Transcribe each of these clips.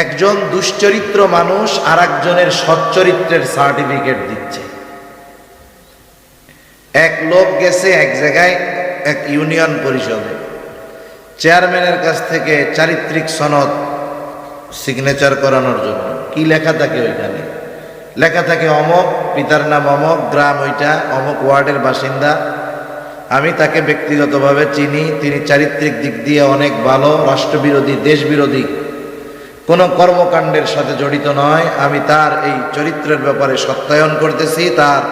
একজন দুশ্চরিত্র মানুষ আর একজনের সচ্চরিত্রের সার্টিফিকেট দিচ্ছে। এক লোক গেছে এক জায়গায়, এক ইউনিয়ন পরিষদে, চেয়ারম্যানের কাছ থেকে চারিত্রিক সনদ সিগনেচার করানোর জন্য। কি লেখা থাকে ওইখানে? লেখা থাকে অমক, পিতার নাম অমক, গ্রাম ওইটা, অমক ওয়ার্ডের বাসিন্দা, আমি তাকে ব্যক্তিগতভাবে চিনি, তিনি চারিত্রিক দিক দিয়ে অনেক ভালো, রাষ্ট্রবিরোধী, দেশবিরোধী কোনো কর্মকাণ্ডের সাথে জড়িত নয়, আমি তার এই চরিত্রের ব্যাপারে সত্যায়ন করতেছি, তার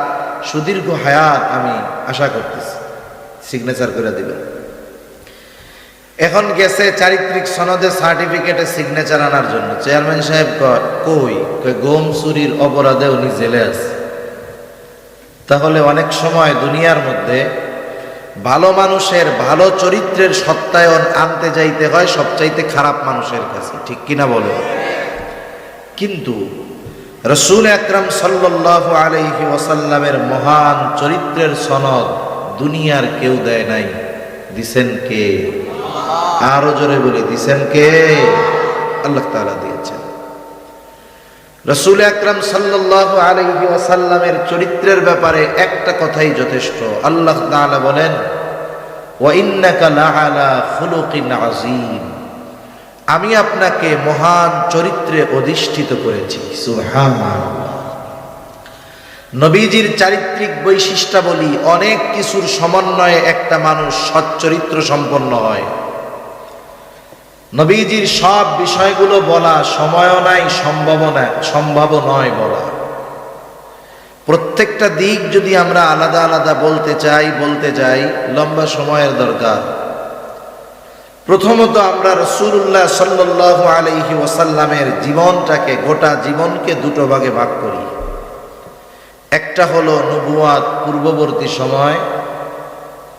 সুদীর্ঘ হায়াত আমি আশা করতেছি, সিগনেচার করে দিবেন। এখন গেছে চারিত্রিক সনদে সার্টিফিকেটে সিগনেচার আনার জন্য। চেয়ারম্যান সাহেব কই? গম চুরির অপরাধে উনি জেলে আছে। তাহলে অনেক সময় দুনিয়ার মধ্যে ভালো মানুষের ভালো চরিত্রের সত্যায়ন আনতে যাইতে হয় সবচাইতে খারাপ মানুষের কাছে, ঠিক কিনা বলো? কিন্তু রাসূল আকরাম সাল্লাল্লাহু আলাইহি ওয়াসাল্লামের মহান চরিত্রের সনদ দুনিয়ার কেউ দেয় নাই, দিছেন কে? আরো জোরে বলি, দিছেন কে? আল্লাহ তাআলা দিয়েছেন। রাসূল আকরাম সাল্লাল্লাহু আলাইহি ওয়াসাল্লামের চরিত্রের ব্যাপারে একটা কথাই যথেষ্ট। আল্লাহ তাআলা বলেন, ওয়া ইন্নাকা লাআলা খুলুকিন আযীম, আমি আপনাকে মহান চরিত্রে অধিষ্ঠিত করেছি। সুবহানাল্লাহ। নবীজির চারিত্রিক বৈশিষ্ট্যাবলী অনেক কিছুর সমন্বয়ে একটা মানুষ সচ্চরিত্র সম্পন্ন হয়। নবীজির সব বিষয়গুলো বলা সময়ও নাই, সম্ভব নয় বলা। প্রত্যেকটা দিক যদি আমরা আলাদা আলাদা বলতে যাই লম্বা সময়ের দরকার। প্রথমত আমরা রাসূলুল্লাহ সাল্লাল্লাহু আলাইহি ওয়াসাল্লামের জীবনটাকে, গোটা জীবনকে দুটো ভাগে ভাগ করি। একটা হলো নবুয়াত পূর্ববর্তী সময়,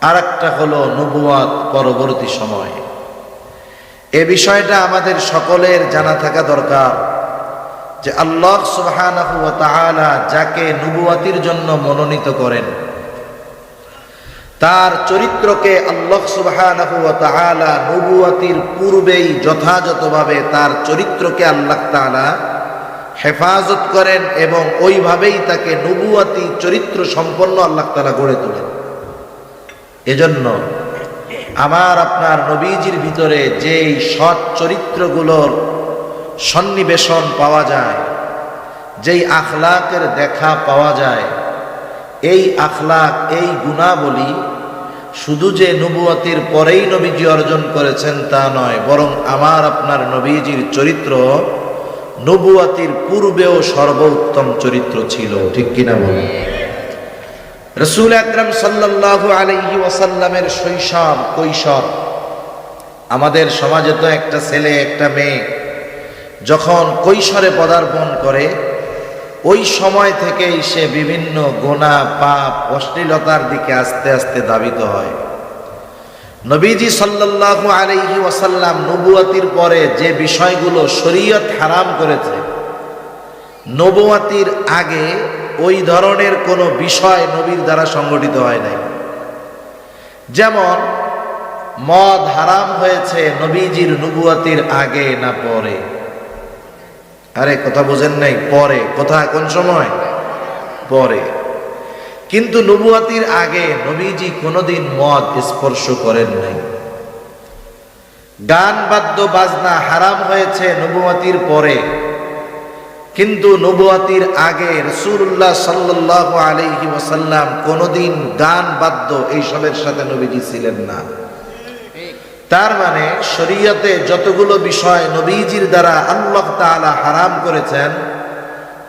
আর একটা হলো নবুয়াত পরবর্তী সময়। এ বিষয়টা আমাদের সকলের জানা থাকা দরকার যে আল্লাহ সুবহানাহু ওয়া তাআলা যাকে নবুয়াতির জন্য মনোনীত করেন, তার চরিত্রকে আল্লাহ সুবহানাহু ওয়া তাআলা নবুয়াতির পূর্বেই যথাযথভাবে তার চরিত্রকে আল্লাহ তাআলা হেফাজত করেন এবং ওইভাবেই তাকে নবুয়াতি চরিত্র সম্পন্ন আল্লাহ তাআলা গড়ে তোলেন। এজন্য আমার আপনার নবীজির ভিতরে যেই সৎ চরিত্রগুলোর সন্নিবেশন পাওয়া যায়, যেই আখলাকের দেখা পাওয়া যায়, এই আখলাক, এই গুণাবলী শুধু যে নবুয়াতির পরেই নবীজি অর্জন করেছেন তা নয়, বরং আমার আপনার নবীজির চরিত্র নবুয়াতির পূর্বেও সর্বোত্তম চরিত্র ছিল, ঠিক কিনা বলুন? রাসূল আকরাম সাল্লাল্লাহু আলাইহি ওয়াসাল্লামের শৈশব কৈশোর, আমাদের সমাজে তো একটা ছেলে একটা মেয়ে যখন কৈশোরে পদার্পণ করে, ওই সময় থেকেই সে বিভিন্ন গুনাহ, পাপ, অশ্লীলতার দিকে আস্তে আস্তে ধাবিত হয়। নবীজি সাল্লাল্লাহু আলাইহি ওয়াসাল্লাম নবুয়াতির পরে যে বিষয়গুলো শরীয়ত হারাম করেছে, নবুয়াতির আগে ওই ধরনের কোনো বিষয় নবীর দ্বারা সংগঠিত হয় নাই। যেমন মদ হারাম হয়েছে নবীজির নবুয়াতির আগে না পরে? আরে কথা বোঝেন নাই? পরে। কোথায়, কোন সময়? পরে। কিন্তু নবুয়াতির আগে নবীজি কোনোদিন মদ স্পর্শ করেন নাই। গান বাদ্য বাজনা হারাম হয়েছে নবুয়াতির পরে, কিন্তু নবুয়াতির আগে রাসূলুল্লাহ সাল্লাল্লাহু আলাইহি ওয়াসাল্লাম কোনোদিন গান বাদ্য এইসবের সাথে নবীজি ছিলেন না। তার মানে শরীয়তে যতগুলো বিষয় নবীজির দ্বারা আল্লাহ তাআলা হারাম করেছেন,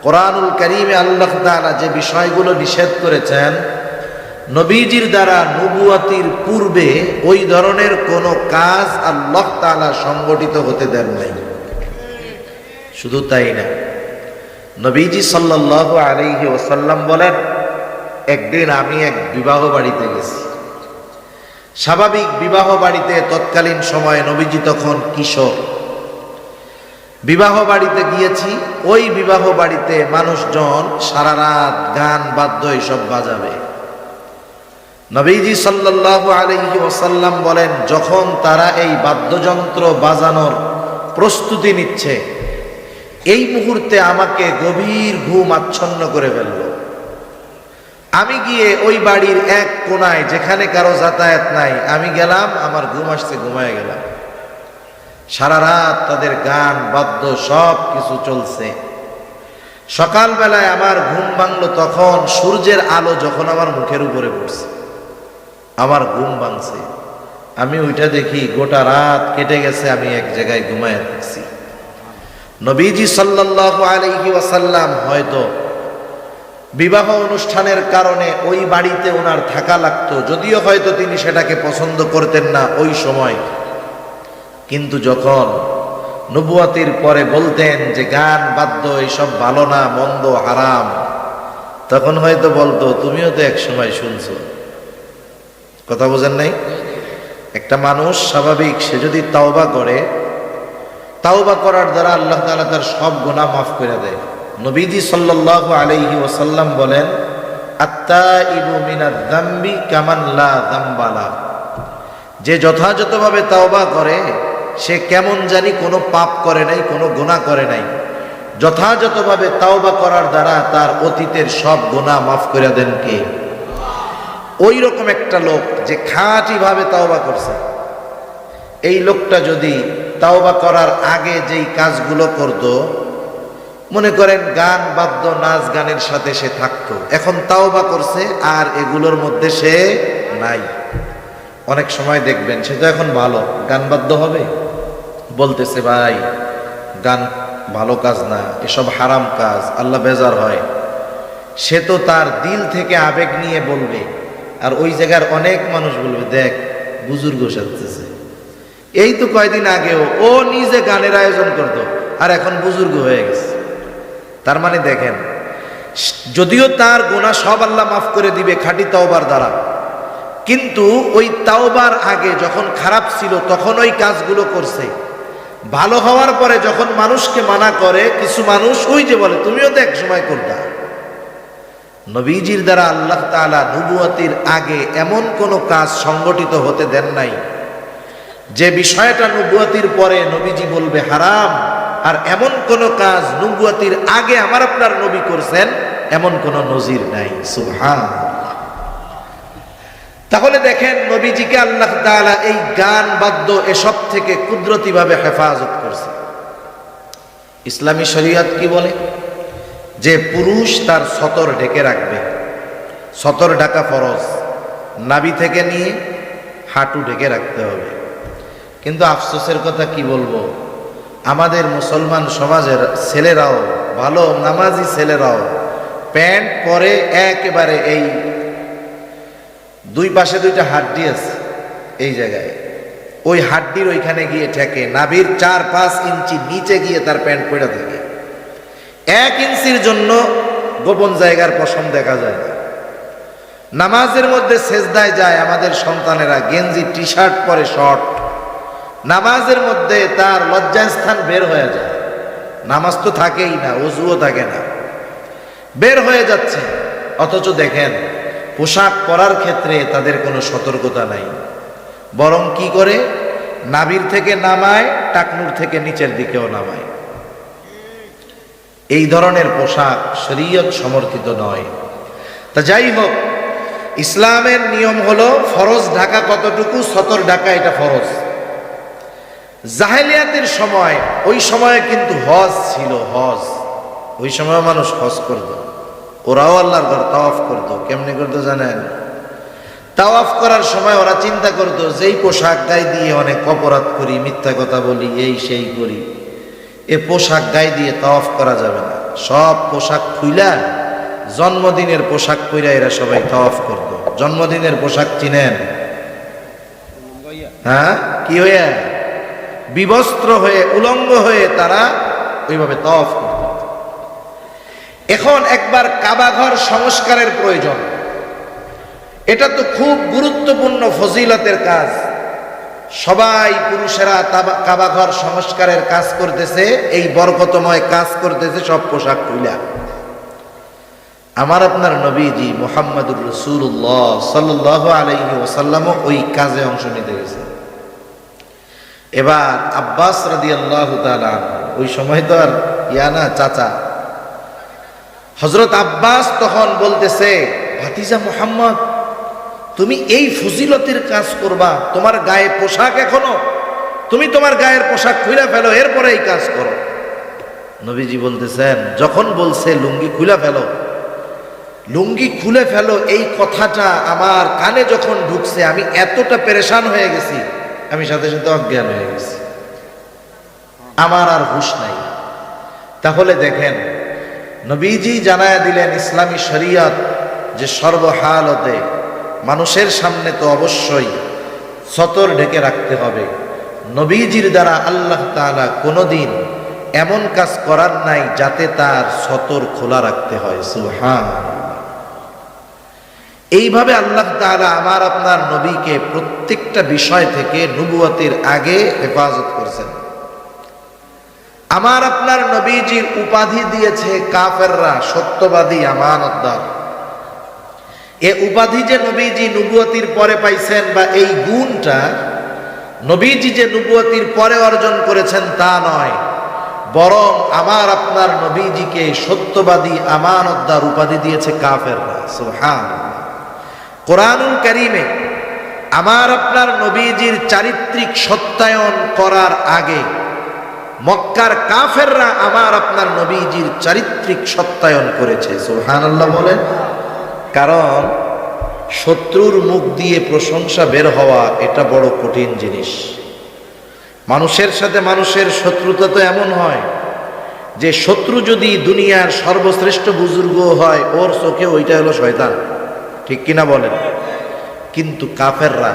কোরআনুল কারীমে আল্লাহ তাআলা যে বিষয়গুলো নিষেধ করেছেন, নবীজির দ্বারা নবুয়াতির পূর্বে ওই ধরনের কোনো কাজ আল্লাহ তাআলা সংগঠিত হতে দেন নাই। শুধু তাই না, নবীজি সাল্লাল্লাহু আলাইহি ওয়াসাল্লাম বলেন, একদিন আমি এক বিবাহ বাড়িতে গেছি। স্বাভাবিক বিবাহ বাড়িতে তৎকালীন সময়ে নবীজি তখন কিশোর। বিবাহ বাড়িতে গিয়েছি, ওই বিবাহ বাড়িতে মানুষজন সারা রাত গান বাদ্য এসব বাজাবে। নবীজি সাল্লাল্লাহু আলাইহি ওয়াসাল্লাম বলেন, যখন তারা এই বাদ্যযন্ত্র বাজানোর প্রস্তুতি নিচ্ছে, এই মুহূর্তে আমাকে গভীর ঘুম আচ্ছন্ন করে ফেলল। আমি গিয়ে ওই বাড়ির এক কোনায় যেখানে কারো যাতায়াত নাই আমি গেলাম, আমার ঘুম আসছে, ঘুমায় গেলাম। সারা রাত তাদের গান বাদ্য সব কিছু চলছে। সকালবেলায় আমার ঘুম ভাঙলো তখন সূর্যের আলো যখন আমার মুখের উপরে পড়ছে, আমার ঘুম ভাঙছে। আমি ওইটা দেখি গোটা রাত কেটে গেছে, আমি এক জায়গায় ঘুমায় থাকছি। নবীজি সাল্লাল্লাহু আলাইহি ওয়াসাল্লাম হয়তো বিবাহ অনুষ্ঠানের কারণে ওই বাড়িতে ওনার থাকা লাগতো, যদিও হয়তো তিনি সেটাকে পছন্দ করতেন না ওই সময়, কিন্তু যখন নবুয়াতির পরে বলতেন যে গান বাদ্য এইসব ভালো না, মন্দ, হারাম, তখন হয়তো বলতো তুমিও তো এক সময় শুনছো। কথা বোঝেন নাই? একটা মানুষ স্বাভাবিক, সে যদি তাওবা করে, তাওবা করার দ্বারা আল্লাহ তাআলা তার সব গুনাহ মাফ করে দেয়। নবীজি সাল্লাল্লাহু আলাইহি ওয়াসাল্লাম বলেন, আত্তাইবু মিনাদ যামবি কামান লা যামবা লা, যে যথাযথভাবে তাওবা করে সে কেমন জানি কোনো পাপ করে নাই, কোনো গুনাহ করে নাই। যথাযথভাবে তাওবা করার দ্বারা তার অতীতের সব গুনাহ মাফ করে দেন কে? ওই রকম একটা লোক যে খাঁটিভাবে তাওবা করছে, এই লোকটা যদি তাওবা করার আগে যেই কাজগুলো করত, মনে করেন গান বাদ্য নাচ গানের সাথে সে থাকতো, এখন তাওবা করছে আর এগুলোর মধ্যে সে নাই। অনেক সময় দেখবেন সে তো এখন ভালো, গান বাদ্য হবে, বলতেছে ভাই গান ভালো কাজ না, এসব হারাম কাজ, আল্লাহ বেজার হয়। সে তো তার দিল থেকে আবেগ নিয়ে বলবে, আর ওই জায়গার অনেক মানুষ বলবে দেখ বুজুর্গ সাজতেছে। এই তো কয়দিন আগেও ও নিজে গানের আয়োজন করতো, আর এখন বুজুর্গ হয়ে গেছে। তার মানে দেখেন, যদিও তার গুনাহ সব আল্লাহ মাফ করে দিবে খাঁটি তাওবার দ্বারা, কিন্তু ওই তাওবার আগে যখন খারাপ ছিল তখন ওই কাজগুলো করছে। ভালো হওয়ার পরে যখন মানুষকে মানা করে, কিছু মানুষ ওই যে বলে তুমিও তো এক সময় করতা। নবীজির দ্বারা আল্লাহ তাআলা নবুয়তির আগে এমন কোনো কাজ সংগঠিত হতে দেন নাই যে বিষয়টা নবুয়তির পরে নবীজি বলবে হারাম, আর এমন কোনো কাজ নবুয়তির আগে আমার আপনার নবী করছেন এমন কোনো নজির নাই। সুবহানাল্লাহ। তাহলে দেখেন নবীজিকে আল্লাহ তাআলা এই গান বাদ্য এসব থেকে কুদরতিভাবে হেফাজত করছে। ইসলামী শরীয়ত কি বলে? যে পুরুষ তার সতর ঢেকে রাখবে, সতর ঢাকা ফরজ, নাভি থেকে নিয়ে হাঁটু ঢেকে রাখতে হবে। কিন্তু আফসোসের কথা কি বলবো, আমাদের মুসলমান সমাজের ছেলেরাও, ভালো নামাজি ছেলেরাও প্যান্ট পরে একেবারে এই দুই পাশে দুইটা হাড্ডি আছে, এই জায়গায় ওই হাড্ডির ওইখানে গিয়ে ঠেকে, নাভির 4-5 ইঞ্চি নিচে গিয়ে তার প্যান্ট পরে থাকে। 1 ইঞ্চির জন্য গোপন জায়গার পশম দেখা যায় না। নামাজের মধ্যে সেজদায় যায় আমাদের সন্তানেরা গেঞ্জি টি শার্ট পরে, শর্ট, নামাজের মধ্যে তার লজ্জাস্থান বের হয়ে যায়। নামাজ তো থাকেই না, ওযুও থাকে না, বের হয়ে যাচ্ছে। অথচ দেখেন পোশাক পরার ক্ষেত্রে তাদের কোনো সতর্কতা নাই, বরং কি করে নাভির থেকে নামায়, টাকনুর থেকে নিচের দিকেও নামায়। এই ধরনের পোশাক শরীয়ত সমর্থিত নয়। তা যাই হোক, ইসলামের নিয়ম হলো ফরজ ঢাকা কতটুকু, সতর ঢাকা এটা ফরজ। জাহেলিয়াতের সময়, ওই সময়ে কিন্তু হজ ছিল, হজ, ওই সময় মানুষ হজ করত, ওরাও আল্লাহর ঘর তাওয়াফ করত। কেমনে করতো জানেন? তাওয়াফ করার সময় ওরা চিন্তা করতো যেই পোশাক গায়ে দিয়ে অনেক অপরাধ করি, মিথ্যা কথা বলি, এই সেই করি, এ পোশাক গায়ে দিয়ে তাওয়াফ করা যাবে না। সব পোশাক খুইলা জন্মদিনের পোশাক পইরা এরা সবাই তাওয়াফ করত। জন্মদিনের পোশাক চিনেন? হ্যাঁ, কি হয়ে বিবস্ত্র হয়ে, উলঙ্গ হয়ে তারা ওইভাবে তাওয়াফ করত। এখন একবার কাবাঘর সংস্কারের প্রয়োজন, এটা তো খুব গুরুত্বপূর্ণ ফজিলতের কাজ। সবাই পুরুষেরা কাবাঘর সংস্কারের কাজ করতেছে, এই বরকতময় কাজ করতেছে সব পোশাক খুইলা। আমার আপনার নবীজি মুহাম্মদুর রাসূলুল্লাহ সাল্লাল্লাহু আলাইহি ওয়াসাল্লামও ওই কাজে অংশ নিতে গেছে। এবার আব্বাস রাদিয়াল্লাহু তাআলা ওই সময় তো আর না চাচা। হযরত আব্বাস তখন বলতেছে, ভাতিজা মুহাম্মদ, তুমি এই ফজিলতের কাজ করবা? তোমার গায়ে পোশাক এখনো, তুমি তোমার গায়ের পোশাক খুলে ফেলো, এরপরে এই কাজ করো। নবীজি বলতেছেন, যখন বলছে লুঙ্গি খুলে ফেলো, লুঙ্গি খুলে ফেলো, এই কথাটা আমার কানে যখন ঢুকছে আমি এতটা পেরেশান হয়ে গেছি, আমি সাথে সাথে অজ্ঞান হয়ে গেছি, আমার আর হুঁশ নাই। তাহলে দেখেন, নবীজি জানায়া দিলেন ইসলামী শরীয়ত যে সর্বহালতে মানুষের সামনে তো অবশ্যই সতর ঢেকে রাখতে হবে। নবীজির দ্বারা আল্লাহ তাআলা কোনোদিন এমন কাজ করার নাই যাতে তার সতর খোলা রাখতে হয়। সুবহানাল্লাহ। এইভাবে আল্লাহ তাআলা আমার আপনার নবীকে প্রত্যেকটা বিষয় থেকে নবুয়তের আগে হেফাজত করেছেন। আমার আপনার নবীজির উপাধি দিয়েছে কাফেররা, সত্যবাদী, আমানতদার। এ উপাধি যে নবীজি নবুয়তির পরে পাইছেন, বা এই গুণটা নবীজি যে নবুয়তির পরে অর্জন করেছেন তা নয়, বরং আমার আপনার নবীজিকে সত্যবাদী, আমানতদার উপাধি দিয়েছে কাফেররা। সুবহানাল্লাহ। কোরআনুল কারীমে আমার আপনার নবীজির চারিত্রিক সত্যায়ন করার আগে মক্কার কাফেররা আমার আপনার নবীজির চারিত্রিক সত্যায়ন করেছে। সুবহানাল্লাহ বলেন। কারণ শত্রুর মুখ দিয়ে প্রশংসা বের হওয়া এটা বড় কঠিন জিনিস। মানুষের সাথে মানুষের শত্রুতা তো এমন হয় যে শত্রু যদি দুনিয়ার সর্বশ্রেষ্ঠ বুজুর্গ হয়, ওর চোখে ওইটা হলো শয়তান, ঠিক কিনা বলেন? কিন্তু কাফেররা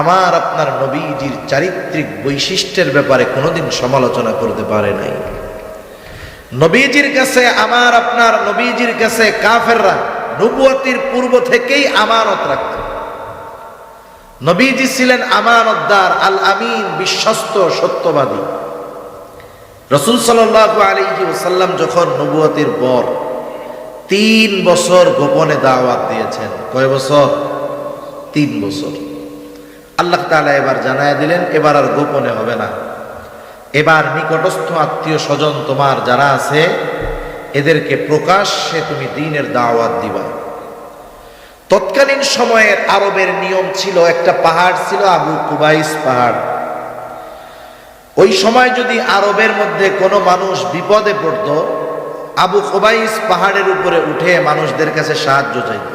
আমার আপনার নবীজির চারিত্রিক বৈশিষ্ট্যের ব্যাপারে কোনোদিন সমালোচনা করতে পারে নাই। নবীজির কাছে আমার আপনার নবীজির কাছে কাফেররা নবুয়তির পূর্ব থেকেই আমানত রাখত। নবীজি ছিলেন আমানতদার, আল আমিন, বিশ্বস্ত, সত্যবাদী। রাসূল সাল্লাল্লাহু আলাইহি ওয়াসাল্লাম যখন নবুয়তির পর 3 বছর গোপনে দাওয়াত দিয়েছেন। কয় বছর? 3 বছর। আল্লাহ তাআলা এবার জানায়া দিলেন, এবার আর গোপনে হবে না, এবার নিকটস্থ আত্মীয় স্বজন তোমার যারা আছে এদেরকে প্রকাশ্যে তুমি দ্বীনের দাওয়াত দিবা। তৎকালীন সময়ের আরবের নিয়ম ছিল, একটা পাহাড় ছিল আবু কুবাইস পাহাড়। ওই সময় যদি আরবের মধ্যে কোনো মানুষ বিপদে পড়ত, আবু কুবাইস পাহাড়ের উপরে উঠে মানুষদের কাছে সাহায্য চাইত।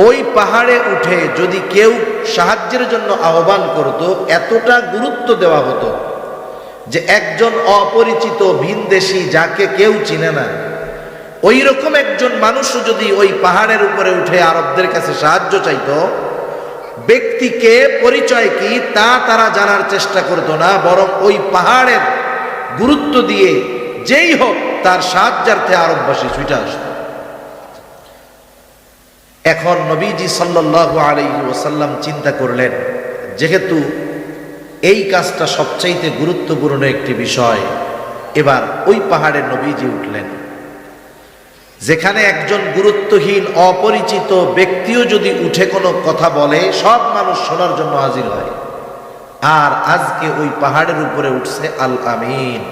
ওই পাহাড়ে উঠে যদি কেউ সাহায্যের জন্য আহ্বান করত, এতটা গুরুত্ব দেওয়া হতো যে একজন অপরিচিত ভিনদেশী যাকে কেউ চিনে না, ওই রকম একজন মানুষও যদি ওই পাহাড়ের উপরে উঠে আরবদের কাছে সাহায্য চাইত, ব্যক্তিকে পরিচয় কি তা তারা জানার চেষ্টা করত না, বরং ওই পাহাড়ের গুরুত্ব দিয়ে যেই হোক তার সাহায্যার্থে আরববাসী ছুটে আসত। এখন নবীজি সাল্লাল্লাহু আলাইহি ওয়াসাল্লাম চিন্তা করলেন, যেহেতু এই কাজটা সবচাইতে গুরুত্বপূর্ণ একটি বিষয়, এবার ওই পাহাড়ে নবীজি উঠলেন। যেখানে একজন গুরুত্বহীন অপরিচিত ব্যক্তিও যদি উঠে কোনো কথা বলে, সব মানুষ শোনার জন্য হাজির হয়। আর আজকে ওই পাহাড়ের উপরে উঠছে আল আমিন,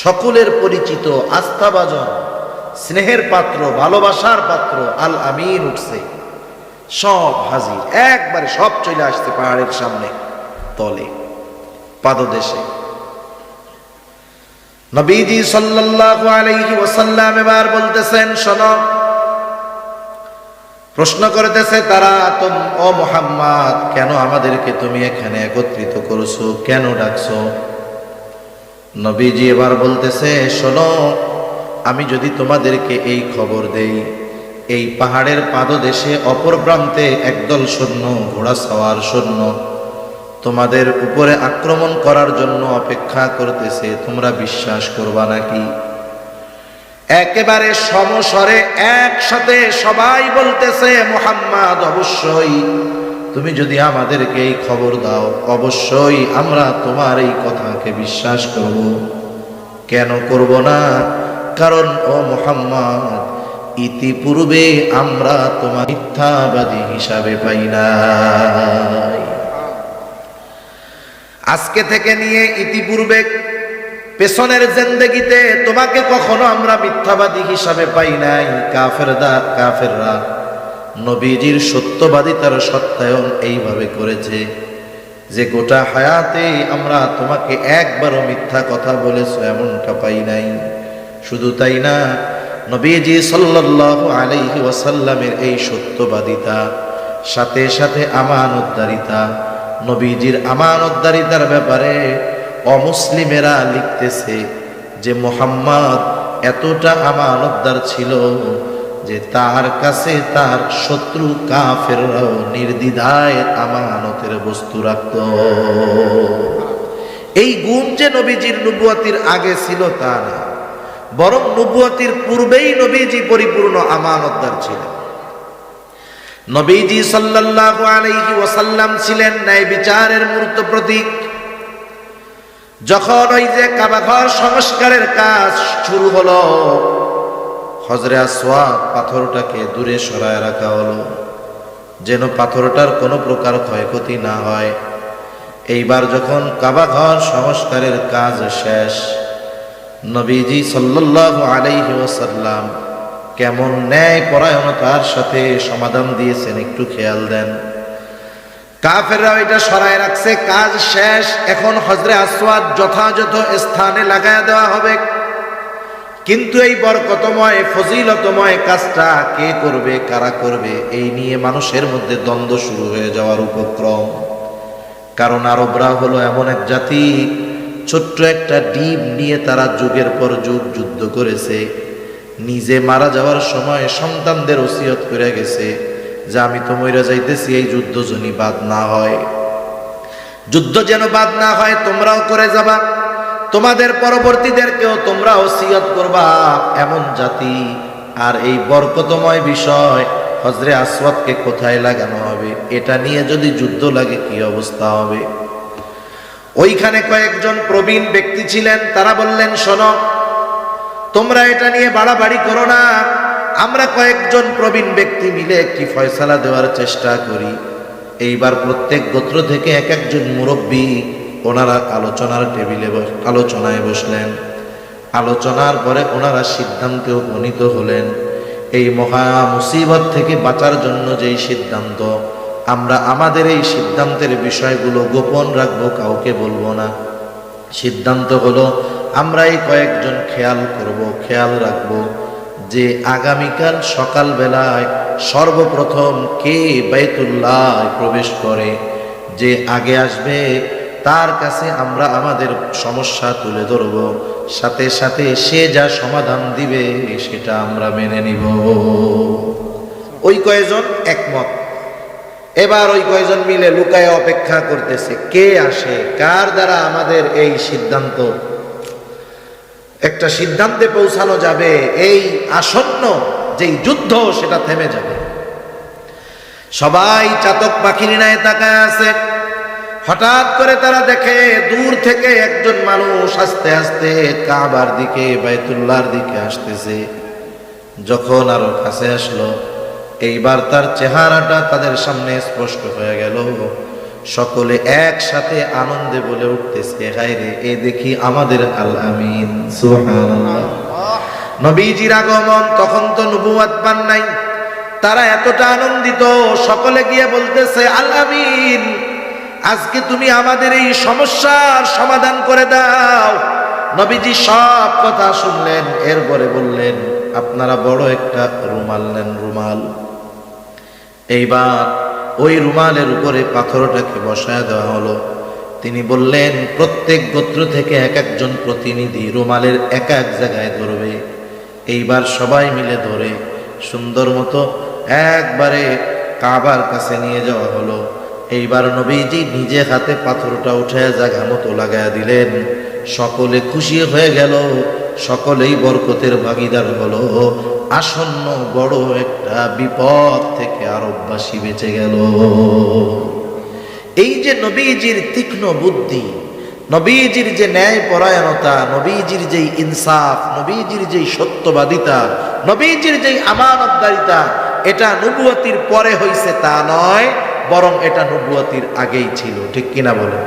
সকলের পরিচিত, আস্থাভাজন, স্নেহের পাত্র, ভালোবাসার পাত্র আল আমিন উঠছে। সব হাজির, একবারে সব চলে আসছে পাহাড়ের সামনে, তলে, পাদদেশে। নবীজি সাল্লাল্লাহু আলাইহি ওয়াসাল্লাম এবার বলতেছেন, শোনো। প্রশ্ন করতেছে তারা, ও মুহাম্মদ, কেন আমাদেরকে তুমি এখানে একত্রিত করেছো, কেন ডাকছো? নবীজি এবার বলতেছে, শোনো, আমি যদি তোমাদেরকে এই খবর দেই, এই পাহাড়ের পাদদেশে অপর প্রান্তে একদল সৈন্য, ঘোড়া সওয়ার সৈন্য তোমাদের উপরে আক্রমণ করার জন্য অপেক্ষা করতেছে, তোমরা বিশ্বাস করবা নাকি? একেবারে সমস্বরে একসাথে সবাই বলতেছে, মুহাম্মদ, অবশ্যই তুমি যদি আমাদেরকে এই খবর দাও, অবশ্যই আমরা তোমার এই কথাকে বিশ্বাস করব। কেন করব না? কারণ ও মুহাম্মদ, ইতিপূর্বে আমরা তোমার মিথ্যাবাদী হিসাবে পাই নাই। আজকে থেকে নিয়ে ইতিপূর্বে পেছনের জিন্দেগিতে তোমাকে কখনো আমরা মিথ্যাবাদী হিসাবে পাই নাই। কাফেররা নবীজির সত্যবাদিতার সত্যায়ন এইভাবে করেছে যে গোটা হায়াতে আমরা তোমাকে একবারও মিথ্যা কথা বলেছো এমনটা পাই নাই। শুধু তাই না, নবীজি সাল্লাল্লাহু আলাইহি ওয়াসাল্লামের এই সত্যবাদিতা, সাথে সাথে আমানতদারিতা, নবীজির আমানতদারিতার ব্যাপারে অমুসলিমেরা লিখতেছে যে মুহাম্মদ এতটা আমানতদার ছিল যে তার কাছে তার শত্রু কাফেররাও নির্দ্বিধায় আমানতের বস্তু রাখত। এই গুণ যে নবীজির নবুয়তির আগে ছিল তা না, বরং নবুয়তির পূর্বেই নবীজি পরিপূর্ণ আমানতদার ছিলেন। নবীজি সাল্লাল্লাহু আলাইহি ওয়াসাল্লাম ছিলেন ন্যায় বিচারের মূর্ত প্রতীক। যখন ওই যে কাবাঘর সংস্কারের কাজ শুরু হলো, হজরে আসওয়াদ পাথরটাকে দূরে সরায় রাখা হলো যেন পাথরটার কোনো প্রকার ক্ষয়ক্ষতি না হয়। এইবার যখন কাবাঘর সংস্কারের কাজ শেষ, নবীজি সাল্লাল্লাহু আলাইহি ওয়াসাল্লাম কেমন ন্যায় পরায়ণতার সাথে সমাধান দিয়েছেন একটু খেয়াল দেন। কাফেররা এটা সরায় রাখছে, কাজ শেষ, এখন হজরে আসওয়াদ যথাযথ স্থানে লাগায় দেওয়া হবে। কিন্তু এই বরকতময় ফজিলতময় কাজটা কে করবে, কারা করবে, এই নিয়ে মানুষের মধ্যে দ্বন্দ্ব শুরু হয়ে যাওয়ার উপক্রম। কারণ আরবরা হলো এমন এক জাতি, ছোট্ট একটা ডিম নিয়ে তারা যুগের পর যুগ যুদ্ধ করেছে। নিজে মারা যাওয়ার সময় সন্তানদের ওসিয়ত করে গেছে যে আমি তো মইরা যাইতেছি, এই যুদ্ধ যেন বাদ না হয়, যুদ্ধ যেন বাদ না হয়, তোমরাও করে যাবা, তোমাদের পরবর্তীদেরকেও তোমরা ওসিয়ত করবা, এমন জাতি। আর এই বরকতময় বিষয় হজরে আসওয়াদকে কোথায় লাগানো হবে, এটা নিয়ে যদি যুদ্ধ লাগে কি অবস্থা হবে। ওইখানে কয়েকজন প্রবীণ ব্যক্তি ছিলেন, তারা বললেন শোনো, তোমরা এটা নিয়ে বাড়াবাড়ি করো না, আমরা কয়েকজন প্রবীণ ব্যক্তি মিলে একটি ফয়সালা দেওয়ার চেষ্টা করি। এইবার প্রত্যেক গোত্র থেকে এক একজন মুরব্বী ওনারা আলোচনার টেবিলে আলোচনায় বসলেন। আলোচনার পরে ওনারা সিদ্ধান্তে উপনীত হলেন, এই মহা মুসিবত থেকে বাঁচার জন্য যেই সিদ্ধান্ত, আমরা আমাদের এই সিদ্ধান্তের বিষয়গুলো গোপন রাখবো, কাউকে বলবো না। সিদ্ধান্ত হলো আমরা এই কয়েকজন খেয়াল রাখবো যে আগামীকাল সকালবেলায় সর্বপ্রথম কে বাইতুল্লাহ প্রবেশ করে, যে আগে আসবে তার কাছে আমরা আমাদের সমস্যা তুলে ধরব, সাথে সাথে সে যা সমাধান দিবে সেটা আমরা মেনে নিব। ওই কয়েকজন একমত। এবার ওই কয়েকজন মিলে লুকায় অপেক্ষা করতেছে কে আসে, কার দ্বারা আমাদের এই সিদ্ধান্ত, একটা সিদ্ধান্তে পৌঁছানো যাবে, এই আসন্ন যেই যুদ্ধ সেটা থেমে যাবে। সবাই চাতক পাখির ন্যায় তাকায় আছে। হঠাৎ করে তারা দেখে দূর থেকে একজন মানুষ আস্তে আস্তে কাবার দিকে, বাইতুল্লাহর দিকে আসতেছে। যখন আরো কাছে আসলো, এইবার তার চেহারাটা তাদের সামনে স্পষ্ট হয়ে গেল। সকলে একসাথে আনন্দে বলে উঠতেছে, হায় রে, এ দেখি আমাদের আল আমিন। সুবহানাল্লাহ। নবীজির আগমন, তখন তো নবুয়ত পান নাই, তারা এতটা আনন্দিত, সকলে গিয়ে বলতেছে, আল আমিন, আজকে তুমি আমাদের এই সমস্যার সমাধান করে দাও। নবীজি সব কথা শুনলেন, এরপরে বললেন, আপনারা বড় একটা রুমাল নেন, রুমাল। এইবার ওই রুমালের উপরে পাথরটাকে বসায় দেওয়া হলো। তিনি বললেন, প্রত্যেক গোত্র থেকে এক একজন প্রতিনিধি রুমালের এক এক জায়গায় ধরবে। এইবার সবাই মিলে ধরে সুন্দর মতো একবারে কাবার কাছে নিয়ে যাওয়া হলো। এইবার নবীজি নিজে হাতে পাথরটা উঠে জায়গা মতো লাগায়া দিলেন। সকলে খুশি হয়ে গেল, সকলেই বরকতের ভাগীদার হলো। আসন্ন বড় একটা বিপদ থেকে আরববাসী বেঁচে গেল। এই যে নবীজির তীক্ষ্ণ বুদ্ধি, নবীজির যে ন্যায় পরায়ণতা, নবীজির যেই ইনসাফ, নবীজির যেই সত্যবাদিতা, নবীজির যেই আমানতদারিতা, এটা নবুয়তির পরে হইছে তা নয়, বরং এটা নবুয়তির আগেই ছিল। ঠিক কিনা বলেন?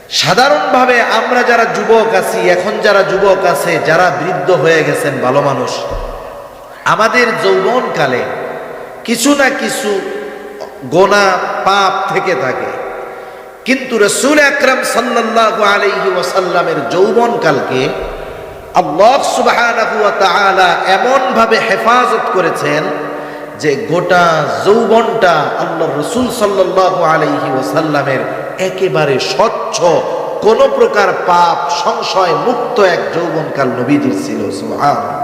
সাধারণভাবে আমরা যারা যুবক আছি, এখন যারা যুবক আছে, যারা বৃদ্ধ হয়ে গেছেন ভালো মানুষ, আমাদের যৌবনকালে কিছু না কিছু গোনা পাপ থেকে থাকে। কিন্তু রাসূল আকরাম সাল্লাল্লাহু আলাইহি ওয়াসাল্লামের যৌবনকালকে আল্লাহ সুবহানাহু ওয়া তাআলা এমন ভাবে হেফাজত করেছেন যে গোটা যৌবনটা আল্লাহর রাসূল সাল্লাল্লাহু আলাইহি ওয়াসাল্লামের একেবারে স্বচ্ছ, কোন প্রকার পাপ সংশয় মুক্ত এক যৌবনকাল নবীজির ছিল। সুবহানাল্লাহ।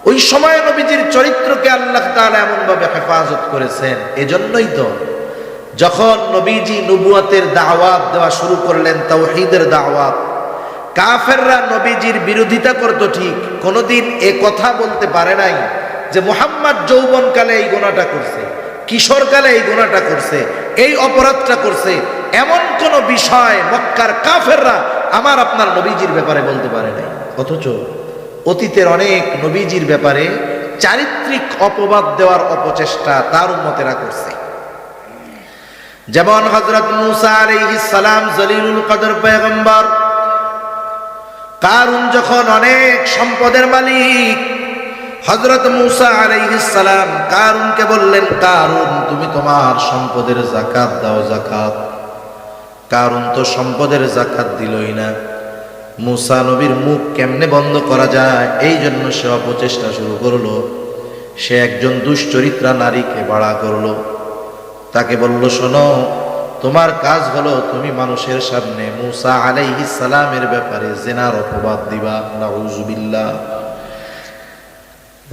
ওই সময় নবীজির চরিত্রকে আল্লাহ তাআলা এমন ভাবে হেফাজত করেছেন। এজন্যই তো যখন নবীজি নবুয়তের দাওয়াত দেওয়া শুরু করলেন, তাওহীদের দাওয়াত, কাফেররা নবীজির বিরোধিতা করত ঠিক, কোনোদিন এ কথা বলতে পারে নাই যে মুহাম্মদ যৌবনকালে এই গুনাহটা করছে, কিশোরকালে এই গুনাহটা করছে, এই অপরাধটা করছে। এমন কোন বিষয় মক্কার কাফেররা আমার আপনার নবীজির ব্যাপারে বলতে পারে নাই। অথচ অতীতের অনেক নবীজির ব্যাপারে চারিত্রিক অপবাদ দেওয়ার অপচেষ্টা তার উম্মতেরা করছে। যেমন হযরত মূসা আলাইহিস সালাম জলিলুল কদর পয়গম্বর, কারুন যখন অনেক সম্পদের মালিক, হযরত মূসা আলাইহিস সালাম কারুনকে বললেন, কারুন তুমি তোমার সম্পদের যাকাত দাও, যাকাত। কারুন তো সম্পদের যাকাত দিলই না। মূসা নবীর মুখ কেমনে বন্ধ করা যায়, এই জন্য সে অপচেষ্টা শুরু করলো। সে একজন দুশ্চরিত্রা নারীকে ভাড়া করলো, তাকে বলল, শোনো, তোমার কাজ হলো তুমি মানুষের সামনে মূসা আলাইহিস সালামের ব্যাপারে জিনার অপবাদ দিবা। নাউযুবিল্লাহ।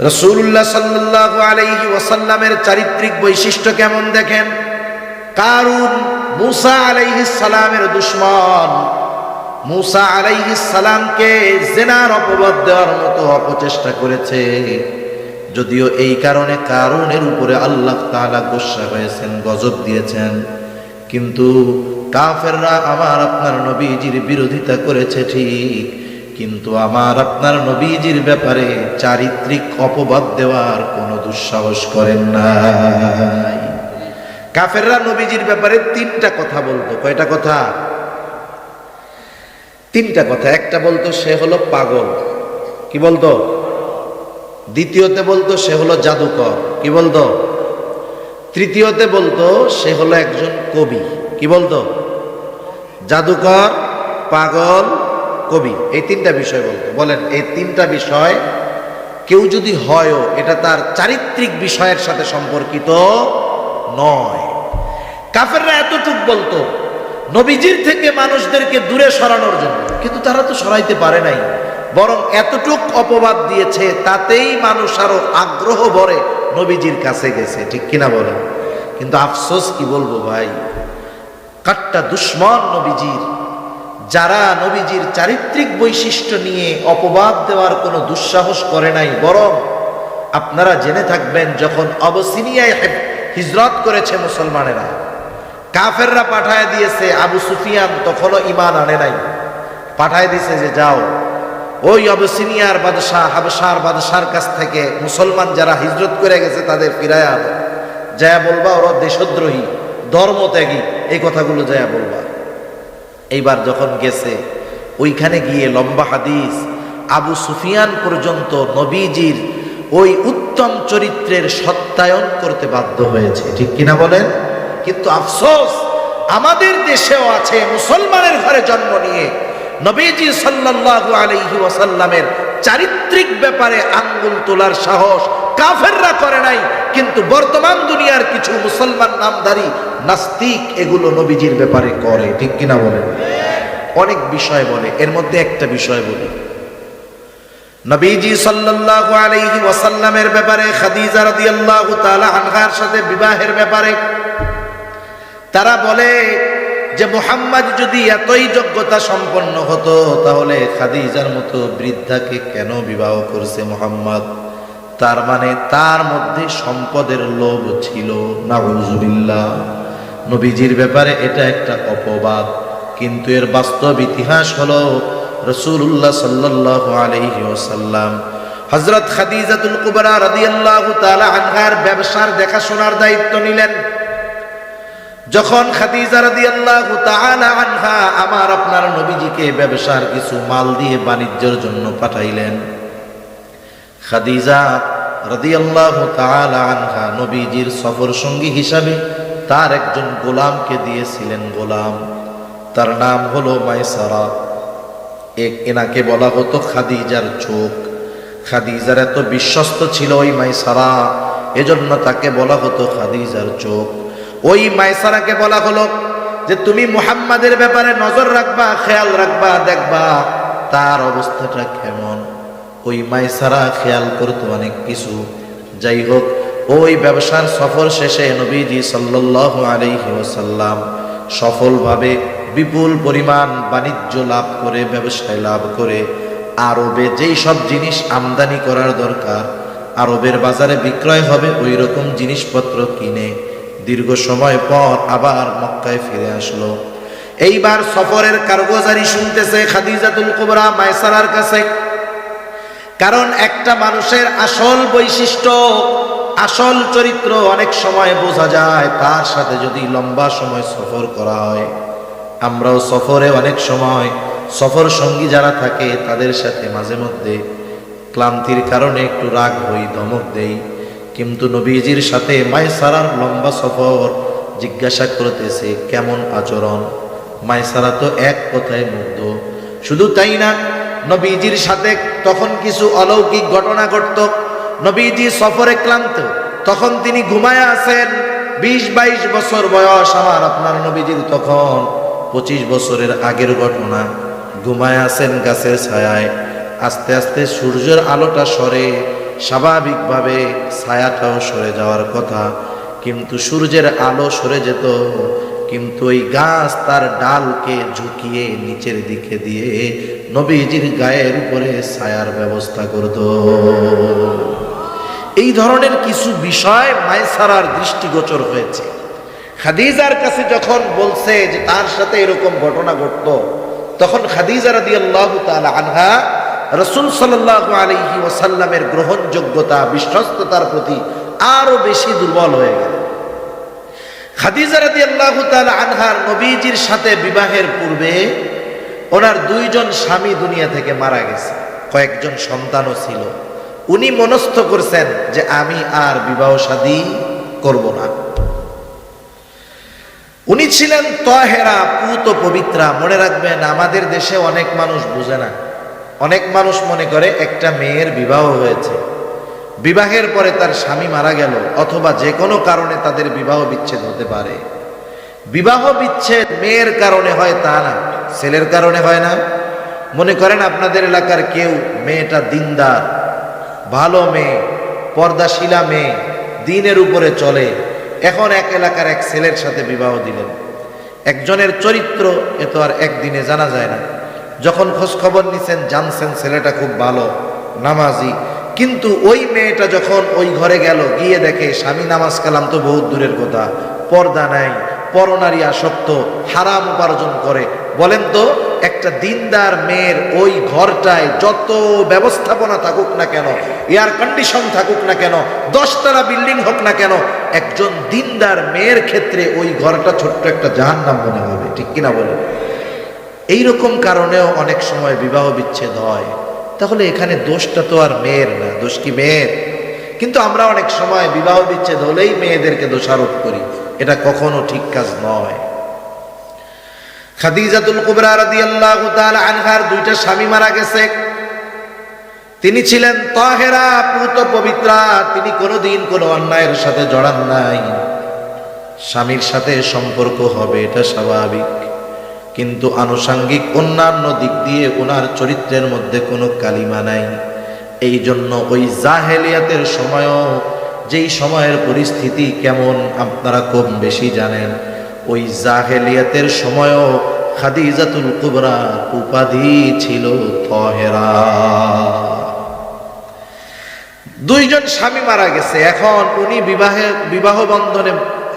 রাসূলুল্লাহ সাল্লাল্লাহু আলাইহি ওয়াসাল্লামের চারিত্রিক বৈশিষ্ট্য কেমন দেখেন। কারুন মূসা আলাইহিস সালামের দুশমন, মূসা আলাইহিস সালামকে জিনার অপবাদ দেওয়ার মতো অপচেষ্টা করেছে। যদিও এই কারণে কারুনের উপরে আল্লাহ তাআলা গোসা হয়েছেন, গজব দিয়েছেন, কিন্তু কাফেররা আমার আপনার নবীজির বিরোধিতা করেছে ঠিক, কিন্তু আমার আপনার নবীজির ব্যাপারে চারিত্রিক অপবাদ দেওয়ার কোনো দুঃসাহস করেন নাই। কাফেররা নবীজির ব্যাপারে তিনটা কথা বলতো। কয়টা কথা? তিনটা কথা। একটা বলতো সে হলো পাগল, কি বলতো? দ্বিতীয়তে বলতো সে হলো জাদুকর, কি বলতো? তৃতীয়তে বলতো সে হলো একজন কবি, কি বলতো? জাদুকর, পাগল, কবি, এই তিনটা বিষয় বলতো। বলেন, এই তিনটা বিষয় কেউ যদি হয়ও, এটা তার চারিত্রিক বিষয়ের সাথে সম্পর্কিত নয়। কাফেররা এতটুক বলতো নবীজির থেকে মানুষদেরকে দূরে সরানোর জন্য, কিন্তু তারা তো সরাইতে পারে নাই, বরং এতটুক অপবাদ দিয়েছে, তাতেই মানুষ আরো আগ্রহ ভরে নবীজির কাছে গেছে, ঠিক কিনা বলেন? কিন্তু আফসোস কি বলবো ভাই, কাট্টা দুশমন নবীজির, যারা নবীজির চারিত্রিক বৈশিষ্ট্য নিয়ে অপবাদ দেওয়ার কোনো দুঃসাহস করে নাই, বরং আপনারা জেনে থাকবেন যখন আবিসিনিয়ায় হিজরত করেছে মুসলমানেরা, কাফেররা পাঠায় দিয়েছে, আবু সুফিয়ান তখনও ঈমান আনে নাই, পাঠায় দিয়েছে যে যাও ওই আবিসিনিয়ার বাদশাহ, হাবশার বাদশার কাছ থেকে মুসলমান যারা হিজরত করে গেছে তাদের ফিরায় আনো, যায়া বলবা ওরা দেশদ্রোহী, ধর্মত্যাগী, এই কথাগুলো যায়া বলবা। এইবার যখন গেছে, ওইখানে গিয়ে লম্বা হাদিস, আবু সুফিয়ান পর্যন্ত নবীজির ওই উত্তম চরিত্রের সত্যায়ন করতে বাধ্য হয়েছে, ঠিক কিনা বলেন? কিন্তু আফসোস আমাদের দেশেও আছে, মুসলমানের ঘরে জন্ম নিয়ে নবীজি সাল্লাল্লাহু আলাইহি ওয়াসাল্লামের চারিত্রিক ব্যাপারে আঙ্গুল তোলার সাহস কাফেররা করে নাই, কিন্তু বর্তমান দুনিয়ার কিছু মুসলমান নামধারী নাস্তিক এগুলো নবীজির ব্যাপারে করে, ঠিক কিনা বলেন? অনেক বিষয় বলে, এর মধ্যে একটা বিষয় বলি, নবীজি সাল্লাল্লাহু আলাইহি ওয়াসাল্লামের ব্যাপারে, খাদিজা রাদিয়াল্লাহু তাআলা আনহার সাথে বিবাহের ব্যাপারে তারা বলে যে মুহাম্মদ যদি এতই যোগ্যতা সম্পন্ন হতো তাহলে খাদিজার মতো বৃদ্ধাকে কেন বিবাহ করছে মুহাম্মদ? তার মানে তার মধ্যে সম্পদের লোভ ছিল। নাউযুবিল্লাহ। নবীজির ব্যাপারে এটা একটা অপবাদ, কিন্তু এর বাস্তব ইতিহাস হলো রাসূলুল্লাহ সাল্লাল্লাহু আলাইহি ওয়াসাল্লাম হযরত খাদিজাতুল কুবরা রাদিয়াল্লাহু তাআলা আনহার ব্যবসার দেখাশোনার দায়িত্ব নিলেন। যখন খাদিজা রাদিয়াল্লাহু তাআলা আনহা আমার আপনার নবীজিকে ব্যবসার কিছু মাল দিয়ে বাণিজ্যের জন্য পাঠাইলেন, খাদিজা রাদিয়াল্লাহু তাআলা আনহা নবীজির সফর সঙ্গী হিসাবে তার একজন গোলামকে দিয়েছিলেন। গোলাম, তার নাম হলো মাইসারা। এনাকে বলা হতো খাদিজার চোখ। খাদিজার এত বিশ্বস্ত ছিল ওই মাইসারা, এজন্য তাকে বলা হতো খাদিজার চোখ। ওই মাইসারাকে বলা হলো যে তুমি মুহাম্মাদের ব্যাপারে নজর রাখবা, খেয়াল রাখবা, দেখবা তার অবস্থাটা কেমন। ওই মাইসারা খেয়াল করতো অনেক কিছু। যাই হোক, ওই ব্যবসার সফর শেষে নবীজি সাল্লাল্লাহু আলাইহি ওয়াসাল্লাম সফলভাবে বিপুল পরিমাণ বাণিজ্য লাভ করে, ব্যবসায় লাভ করে আরবে যেই সব জিনিস আমদানি করার দরকার, আরবের বাজারে বিক্রয় হবে, ওই রকম জিনিসপত্র কিনে দীর্ঘ সময় পর আবার মক্কায় ফিরে আসলো। এইবার সফরের কারগুজারি শুনতেছে খাদিজাতুল কুবরা মাইসারার কাছে। কারণ একটা মানুষের আসল বৈশিষ্ট্য, আসল চরিত্র অনেক সময় বোঝা যায় তার সাথে যদি লম্বা সময় সফর করা হয়। আমরাও সফরে অনেক সময় সফর সঙ্গী যারা থাকে তাদের সাথে মাঝে মধ্যে ক্লান্তির কারণে একটু রাগ হই, ধমক দেই, কিন্তু নবীজির সাথে মাইসারার লম্বা সফর, জিজ্ঞাসা করতেছে কেমন আচরণ। মাইসারা তো এক কথায় মুগ্ধ। শুধু তাই না, নবীজির সাথে তখন কিছু অলৌকিক ঘটনা ঘটত। নবীজি সফরে ক্লান্ত, তখন তিনি ঘুমায় আছেন। 20-22 বছর বয়স আমার আপনার নবীজির, তখন 25 বছরের আগের ঘটনা। ঘুমায় আছেন গাছের ছায়ায়, আস্তে আস্তে সূর্যের আলোটা সরে, স্বাভাবিকভাবে ছায়াটাও সরে যাওয়ার কথা, কিন্তু সূর্যের আলো সরে যেত, কিন্তু ওই গাছ তার ডালকে ঝুঁকিয়ে নিচের দিকে দিয়ে নবীজির গায়ের উপরে ছায়ার ব্যবস্থা করত। এই ধরনের কিছু বিষয় মাইসারার দৃষ্টিগোচর হয়েছে। খাদিজার কাছে যখন বলছে যে তার সাথে এরকম ঘটনা ঘটত, তখন খাদিজা রাদিয়াল্লাহু তাআলা আনহা রাসূল সাল্লাল্লাহু আলাইহি ওয়াসাল্লামের গ্রহণযোগ্যতা, বিশ্বস্ততার প্রতি আরো বেশি দুর্বল হয়ে গেল। খাদিজা রাদিয়াল্লাহু তাআলা আনহার নবীজির সাথে বিবাহের পূর্বে ওনার 2 জন স্বামী দুনিয়া থেকে মারা গেছে, কয়েকজন সন্তানও ছিল। উনি মনস্থ করছেন যে আমি আর বিবাহ শাদী করব না। উনি ছিলেন তাহেরা, পুত পবিত্রা। মনে রাখবেন, আমাদের দেশে অনেক মানুষ বুঝে না। অনেক মানুষ মনে করে একটা মেয়ের বিবাহ হয়েছে, বিবাহের পরে তার স্বামী মারা গেল, অথবা যে কোনো কারণে তাদের বিবাহ বিচ্ছেদ হতে পারে। বিবাহ বিচ্ছেদ মেয়ের কারণে হয় তা না, ছেলের কারণে হয় না। মনে করেন আপনাদের এলাকার কেউ, মেয়েটা দিনদার, ভালো মেয়ে, পর্দাশীলা মেয়ে, দিনের উপরে চলে, এখন এক এলাকার এক ছেলের সাথে বিবাহ দিলেন। একজনের চরিত্র এ তো আর একদিনে জানা যায় না। যখন খোঁজ খবর নিছেন, জানছেন ছেলেটা খুব ভালো, নামাজি, কিন্তু ওই মেয়েটা যখন ওই ঘরে গেল, গিয়ে দেখে স্বামী নামাজ কালাম তো বহুত দূরের কথা, পর্দা নাই, পরনারী আসক্ত, হারাম উপার্জন করে। বলেন তো, একটা দিনদার মেয়ের ওই ঘরটায় যত ব্যবস্থাপনা থাকুক না কেন, এয়ার কন্ডিশন থাকুক না কেন, 10 তলা বিল্ডিং হোক না কেন, একজন দিনদার মেয়ের ক্ষেত্রে ওই ঘরটা ছোট্ট একটা জাহান্নাম মনে হবে, ঠিক কিনা বলেন? এইরকম কারণেও অনেক সময় বিবাহ বিচ্ছেদ হয়। তাহলে এখানে দোষটা তো আর মেয়ের না, দোষ কি মেয়ের? কিন্তু আমরা অনেক সময় বিবাহ বিচ্ছেদ হলেই মেয়েদেরকে দোষারোপ করি, এটা কখনো ঠিক কাজ নয়। খাদিজাতুল কুবরা রাদিয়াল্লাহু তাআলা আনহার 2টা স্বামী মারা গেছে। তিনি ছিলেন তাহেরা, পুত পবিত্রা। তিনি কোনোদিন কোনো অন্যায়ের সাথে জড়ান নাই। স্বামীর সাথে সম্পর্ক হবে, এটা স্বাভাবিক, কিন্তু আনুষাঙ্গিক অন্যান্য দিক দিয়ে ওনার চরিত্রের মধ্যে কোনো কালিমা নাই। এই জন্য ওই জাহেলিয়াতের সময়ও, যেই সময়ের পরিস্থিতি কেমন আপনারা কম বেশি জানেন, ওই জাহেলিয়াতের সময়ও খাদিজাতুল কুবরা উপাধি ছিল তাহেরা। 2 জন স্বামী মারা গেছে, এখন উনি বিবাহ বন্ধনে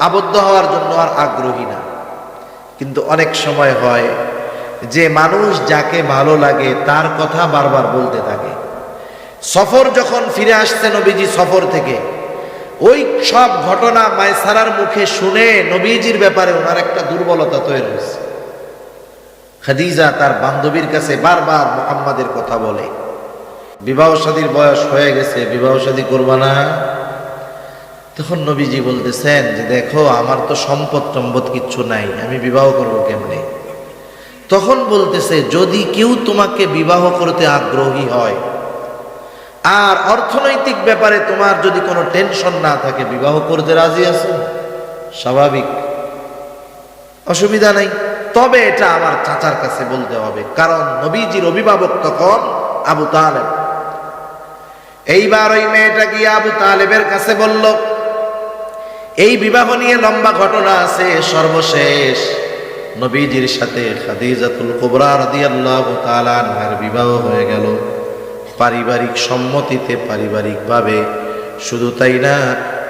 আবদ্ধ হওয়ার জন্য আর আগ্রহী না। কিন্তু অনেক সময় হয় যে মানুষ যাকে ভালো লাগে তার কথা বারবার বলতে থাকে। সফর যখন ফিরে আসছে নবীজি সফর থেকে, ওই সব ঘটনা মায়সারার মুখে শুনে নবীজির ব্যাপারে ওনার একটা দুর্বলতা তৈরি হয়েছে। খাদিজা তার বান্ধবীর কাছে বারবার মুহাম্মাদের কথা বলে, বিবাহ শাদীর বয়স হয়ে গেছে, বিবাহ শাদী করবা না? তখন নবীজি বলতেছেন যে দেখো আমার তো সম্পদ টম্পদ কিচ্ছু নাই, আমি বিবাহ করবো কেমনে? তখন বলতেছে যদি কেউ তোমাকে বিবাহ করতে আগ্রহী হয় আর অর্থনৈতিক ব্যাপারে তোমার যদি কোনো টেনশন না থাকে, বিবাহ করতে রাজি আছো? স্বাভাবিক, অসুবিধা নাই, তবে এটা আমার চাচার কাছে বলতে হবে, কারণ নবীজির অভিভাবক তখন আবু তালেব। এইবার ওই মেয়েটা গিয়ে আবু তালেবের কাছে বলল। এই বিবাহ নিয়ে লম্বা ঘটনা আছে। সর্বশেষ নবীজির সাথে খাদিজাতুল কুবরা রাদিয়াল্লাহু তাআলা আনহার বিবাহ হয়ে গেল পারিবারিক সম্মতিতে, পারিবারিকভাবে। শুধু তাই না,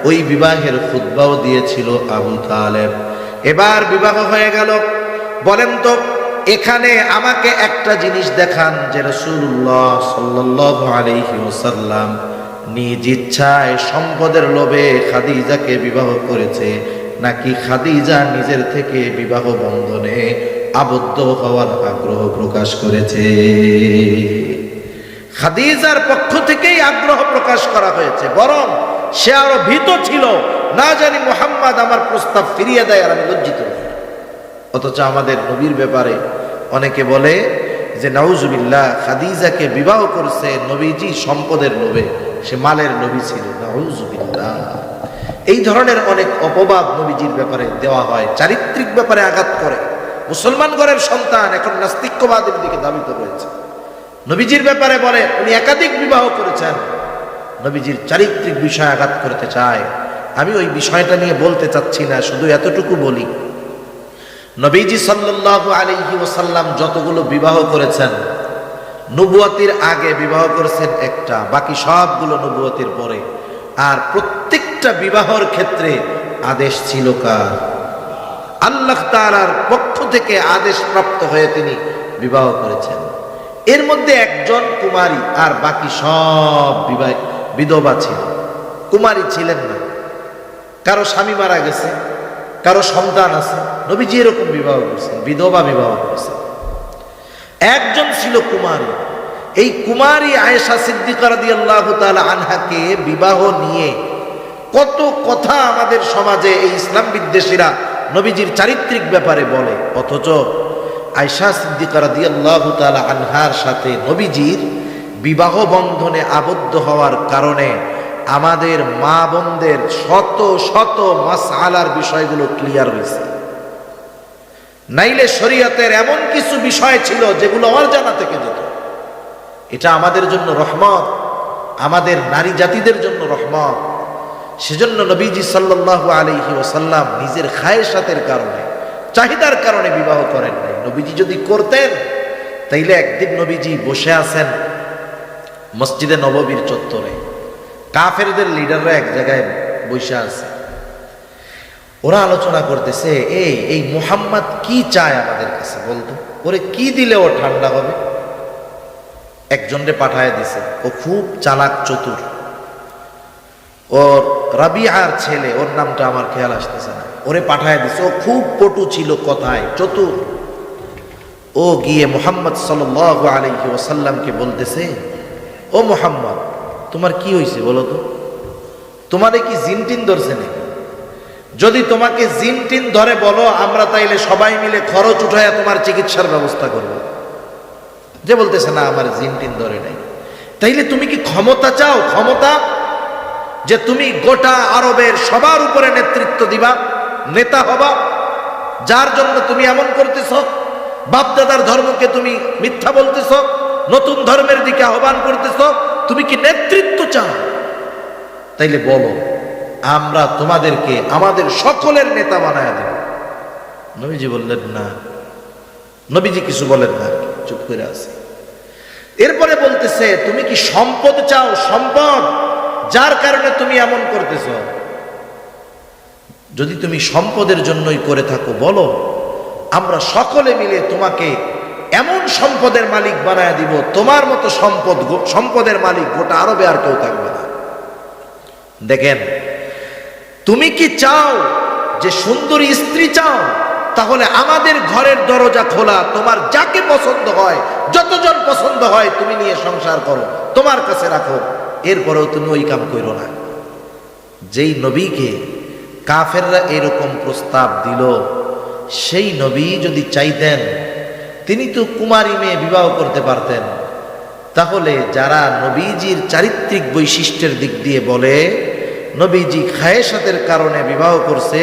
ওই বিবাহের খুতবাও দিয়েছিল আবু তালেব। এবার বিবাহ হয়ে গেল। বলেন তো এখানে আমাকে একটা জিনিস দেখান যে রাসূলুল্লাহ সাল্লাল্লাহু আলাইহি ওয়াসাল্লাম নিজ ইচ্ছায় সম্পদের লোভে খাদিজাকে বিবাহ করেছে, নাকি খাদিজা নিজের থেকে বিবাহ বন্ধনে আবদ্ধ হওয়ার আগ্রহ প্রকাশ করেছে? খাদিজার পক্ষ থেকেই আগ্রহ প্রকাশ করা হয়েছে, বরং সে আরো ভীত ছিল, না জানি মুহাম্মদ আমার প্রস্তাব ফিরিয়ে দেয় আর আমি লজ্জিত হই। অথচ আমাদের নবীর ব্যাপারে অনেকে বলে যে নাউজুবিল্লাহ, খাদিজাকে বিবাহ করছে নবীজি সম্পদের লোভে, সে মালের লোভী ছিল। নাউজুবিল্লাহ, এই ধরনের অনেক অপবাদ নবীজির ব্যাপারে দেওয়া হয়, চারিত্রিক ব্যাপারে আঘাত করে। মুসলমান ঘরের সন্তান এখন নাস্তিক্যবাদের দিকে ধাবিত রয়েছে। নবীজির ব্যাপারে বলে উনি একাধিক বিবাহ করেছেন, নবীজির চারিত্রিক বিষয়ে আঘাত করতে চায়। আমি ওই বিষয়টা নিয়ে বলতে চাচ্ছি না, শুধু এতটুকু বলি, নবীজি সাল্লাল্লাহু আলাইহি ওয়াসাল্লাম যতগুলো বিবাহ করেছেন, নবুয়তের আগে বিবাহ করেছেন একটা, বাকি সবগুলো নবুয়তের পরে। আর প্রত্যেকটা বিবাহর ক্ষেত্রে আদেশ ছিল কার? আল্লাহ তাআলার পক্ষ থেকে আদেশ প্রাপ্ত হয়ে তিনি বিবাহ করেছেন। এর মধ্যে একজন কুমারী, আর বাকি সব বিধবা ছিল, কুমারী ছিলেন না। কারো স্বামী মারা গেছে, কারো সন্তান আছে, নবীজি এরকম বিবাহ করেছেন, বিধবা বিবাহ করেছেন। একজন ছিল কুমারী। এই কুমারী আয়েশা সিদ্দিকা রাদিয়াল্লাহু তাআলা আনহাকে বিবাহ নিয়ে কত কথা আমাদের সমাজে এই ইসলাম বিদ্বেষীরা নবীজির চারিত্রিক ব্যাপারে বলে, অথচ আয়েশা সিদ্দিকা রাদিয়াল্লাহু তাআলা আনহার সাথে নবীজির বিবাহ বন্ধনে আবদ্ধ হওয়ার কারণে আমাদের মা বোনদের শত শত মাসআলার বিষয়গুলো ক্লিয়ার হয়েছে। নাইলে শরীয়তের এমন কিছু বিষয় ছিল যেগুলো অজানা থেকে যেত। এটা আমাদের জন্য রহমত, আমাদের নারী জাতিদের জন্য রহমত। সেজন্য নবীজি সাল্লাল্লাহু আলাইহি ওয়াসাল্লাম নিজের খায়েশাতের কারণে, চাহিদার কারণে বিবাহ করেন নাই। নবীজি যদি করতেন তাইলে একদিন নবীজি বসে আছেন মসজিদে নববীর চত্বরে, কাফেরদের লিডাররা এক জায়গায় বসে আছে, ওরা আলোচনা করতেছে এই মুহাম্মদ কি চায় আমাদের কাছে বলতো, ওরে কি দিলে ও ঠান্ডা হবে? একজনরে পাঠায় দিছে, ও খুব চালাক চতুর, ওর রাবিআর ছেলে, ওর নামটা আমার খেয়াল আসতেছে না, ওরে পাঠায় দিছে, ও খুব পটু ছিল কথায়, চতুর। ও গিয়ে মুহাম্মদ সাল্লাল্লাহু আলাইহি ওয়াসাল্লামকে বলতেছে, ও মুহাম্মদ তোমার কি হয়েছে বলো তো, তোমারে কি জিন টিন ধরছে নাকি? যদি তোমাকে জিন টিন ধরে বলো, আমরা তাইলে সবাই মিলে খরচ উঠায় তোমার চিকিৎসার ব্যবস্থা করব। যে বলতেছে না আমার জিন টিন ধরে নাই, তাইলে তুমি কি ক্ষমতা চাও? ক্ষমতা যে তুমি গোটা আরবের সবার উপরে নেতৃত্ব দিবা, নেতা হবা, যার জন্য তুমি এমন করতেছ, বাপদাদার ধর্মকে তুমি মিথ্যা বলতেছ, নতুন ধর্মের দিকে আহ্বান করতেছ, তুমি কি নেতৃত্ব চাও? তাইলে বলো, আমরা তোমাদেরকে আমাদের সকলের নেতা বানায় দেব। নবীজি বললেন না, নবীজি কিছু বলেন না, চুপ করে আছে। এরপরে বলতেছে, তুমি কি সম্পদ চাও? সম্পদ, যার কারণে তুমি এমন করতেছ। যদি তুমি সম্পদের জন্যই করে থাকো বলো, আমরা সকলে মিলে তোমাকে এমন সম্পদের মালিক বানায় দিব, তোমার মতো সম্পদের মালিক গোটা আরবে আর কেউ থাকবে না। দেখেন তুমি কি চাও যে সুন্দরী স্ত্রী চাও, তাহলে আমাদের ঘরের দরজা খোলা, তোমার যাকে পছন্দ হয়, যতজন পছন্দ হয় তুমি নিয়ে সংসার করো, তোমার কাছে রাখো, এরপরেও তুমি ওই কাম করো না। যেই নবীকে কাফেররা এরকম প্রস্তাব দিল, সেই নবী যদি চাইতেন তিনি তো কুমারী মেয়ে বিবাহ করতে পারতেন। তাহলে যারা নবীজির চারিত্রিক বৈশিষ্ট্যের দিক দিয়ে বলে নবীজি খায়েশাতের কারণে বিবাহ করছে,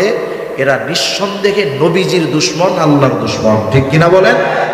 এরা নিঃসন্দেহে নবীজির দুশ্মন, আল্লাহর দুশ্মন। ঠিক কিনা বলেন?